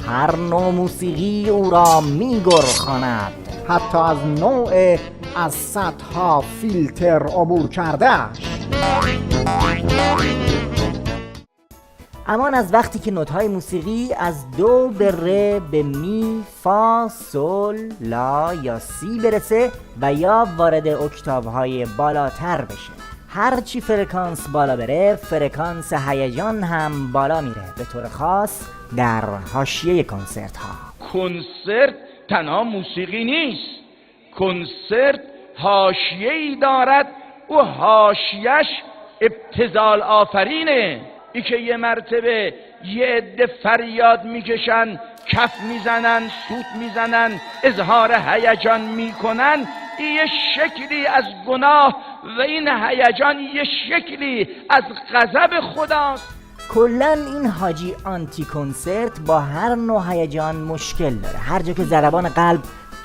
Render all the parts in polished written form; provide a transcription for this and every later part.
هر نوع موسیقی او را میگرخاند، حتی از نوع از صدها فیلتر عبور کرده‌اش. امان از وقتی که نوت‌های موسیقی از دو به ره به می، فا، سل، لا یا سی برسه و یا وارد اکتاوهای بالاتر بشه. هرچی فرکانس بالا بره، فرکانس هیجان هم بالا میره، به طور خاص در حاشیه کنسرت ها. کنسرت تنها موسیقی نیست، کنسرت حاشیه‌ای دارد و حاشیه‌اش ابتذال آفرینه. ای که یه مرتبه یه عده فریاد میکشن، کف میزنن، سوت میزنن، اظهار هیجان میکنن، این یه شکلی از گناه و این هیجان یه شکلی از غضب خداست. کلن این حاجی آنتی کنسرت با هر نوع هیجان مشکل داره. هر جا که ضربان قلب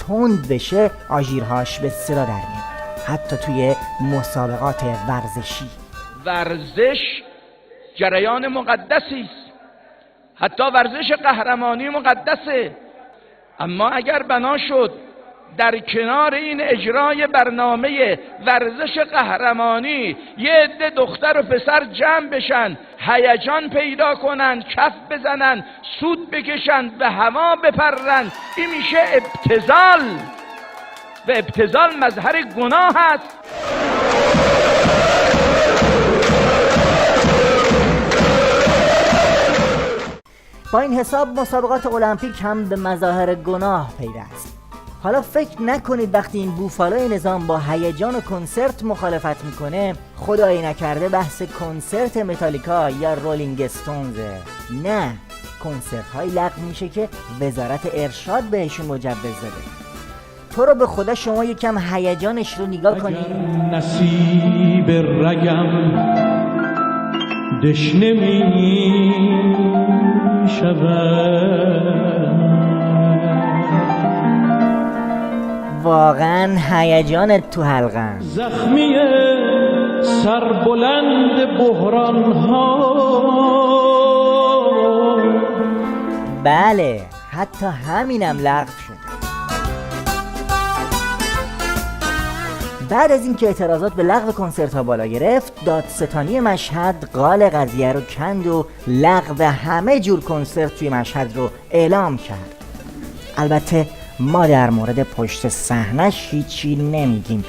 تند بشه آژیرهاش به صدا در میاد، حتی توی مسابقات ورزشی. ورزش جریان مقدسی است، حتی ورزش قهرمانی مقدسه، اما اگر بنا شد در کنار این اجرای برنامه ورزش قهرمانی یه عده دختر و پسر جمع بشن، هیجان پیدا کنن، کف بزنن، سوت بکشن و هوا بپرن، این میشه ابتذال و ابتذال مظهر گناه است. با این حساب مسابقات المپیک هم به مظاهر گناه پیوست. حالا فکر نکنید وقتی این بوفالای نظام با هیجان و کنسرت مخالفت میکنه خدایی نکرده بحث کنسرت متالیکا یا رولینگ استونزه. نه، کنسرت های لغو میشه که وزارت ارشاد بهشون مجوز داده. تو رو به خدا شما یکم هیجانش رو نگاه کنید. نصیب رگم دشنه می شود، واقعا هیجانت تو حلقم. زخمی سربلند بحران ها، بله حتی همینم لغو شده. بعد از اینکه اعتراضات به لغو کنسرت ها بالا گرفت، دادستانی مشهد قال قضیه رو کند و لغو همه جور کنسرت توی مشهد رو اعلام کرد. البته ما در مورد پشت صحنه‌اش هیچی نمیگیم،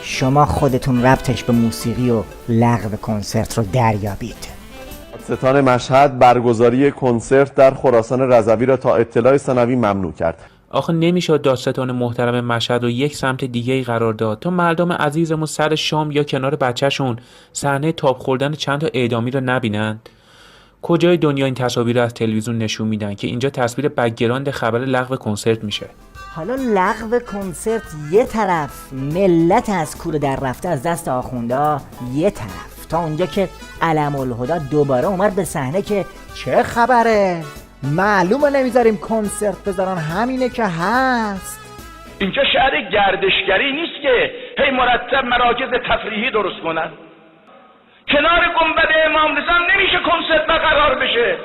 شما خودتون ربطش به موسیقی و لغو کنسرت رو دریابید. دادستان مشهد برگزاری کنسرت در خراسان رضوی را تا اطلاع ثانوی ممنوع کرد. آخه نمیشد دادستان محترم مشهد رو یک سمت دیگه‌ای قرار داد تا مردم عزیزمون سر شام یا کنار بچه‌شون صحنه تاب خوردن چند تا اعدامی رو نبینن؟ کجای دنیا این تصاویر رو از تلویزیون نشون میدن که اینجا تصویر بک‌گراند خبر لغو کنسرت میشه؟ حالا لغو کنسرت یه طرف، ملت از کوره در رفته از دست آخوندا یه طرف، تا اونجا که علم الهدا دوباره اومد به صحنه که چه خبره؟ معلومه نمیذاریم کنسرت بذارن، همینه که هست. اینجا شهر گردشگری نیست که هی مرتب مراکز تفریحی درست کنن. کنار گنبد امام رضا نمیشه کنسرت برقرار بشه،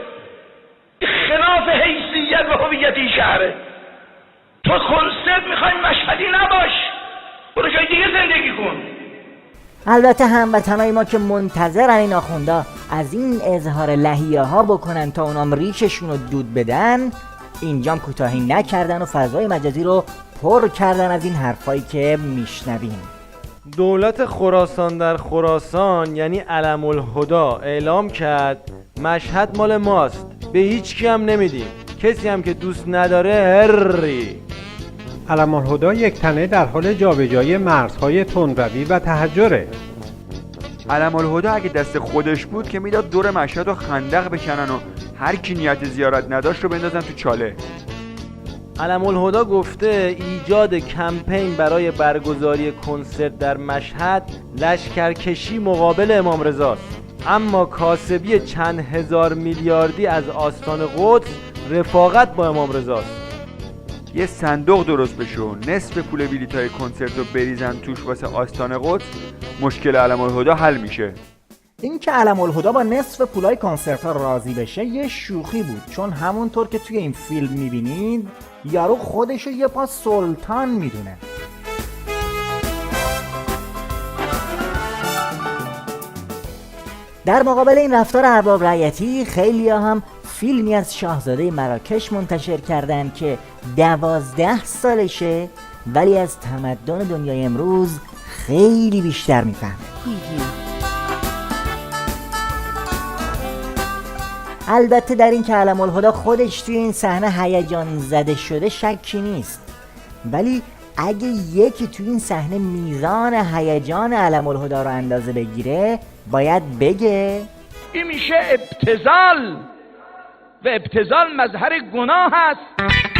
خلاف حیثیت و هویت این شهره. تو کنسرت میخوای مشهدی نباش، برو جای دیگه زندگی کن. البته هموطنای ما که منتظرن این آخوندا از این اظهار لحیه ها بکنن تا اونام ریششون رو دود بدن، اینجام کوتاهی نکردن و فضای مجازی رو پر کردن از این حرفایی که میشنویم. دولت خراسان در خراسان یعنی علم الهدا اعلام کرد مشهد مال ماست، به هیچ کی هم نمیدیم، کسی هم که دوست نداره هری. علم الهدا یک تنه در حال جابجایی مرزهای تندروی و تحجره. علم الهدا اگه دست خودش بود که میداد دور مشهد و خندق بکنن و هر کی نیت زیارت نداشت رو بندازن تو چاله. علم الهدا گفته ایجاد کمپین برای برگزاری کنسرت در مشهد لشکرکشی مقابل امام رضاست، اما کاسبی چند هزار میلیاردی از آستان قدس رفاقت با امام رضاست. یه صندوق درست بشه و نصف پول بلیطای کنسرت رو بریزن توش واسه آستان قدس، مشکل علم الهدا حل میشه. این که علم الهدا با نصف پولای کنسرت ها راضی بشه یه شوخی بود، چون همونطور که توی این فیلم میبینید یارو خودشو یه پا سلطان میدونه. در مقابل این رفتار ارباب رعیتی خیلی هم فیلمی از شاهزاده مراکش منتشر کردن که 12 سالشه ولی از تمدن دنیای امروز خیلی بیشتر میفهمه. البته در این که علم الهدا خودش توی این صحنه هیجان زده شده شکی نیست، ولی اگه یکی توی این صحنه میزان هیجان علم الهدا رو اندازه بگیره باید بگه این میشه ابتذال و ابتذال مظهر گناه است.